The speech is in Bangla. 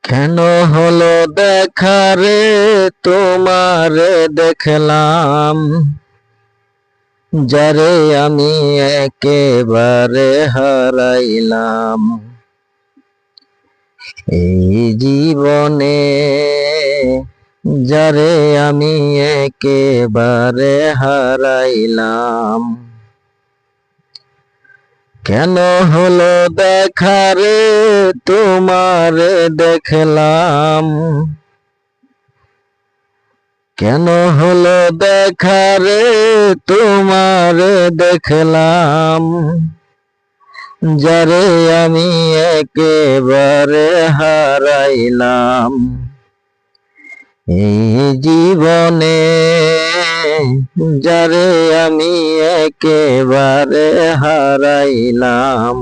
কেন হলো দেখা রে, তোমারে দেখলাম, যারে আমি একেবারে হারাইলাম। এই জীবনে যারে আমি একেবারে হারাইলাম। কেন হলো দেখা রে, তোমারে দেখলাম, কেন হলো দেখা রে, তোমারে দেখলাম, যারে আমি একেবারে হারাইলাম। এই জীবনে যারে আমি একেবারে হারাইলাম।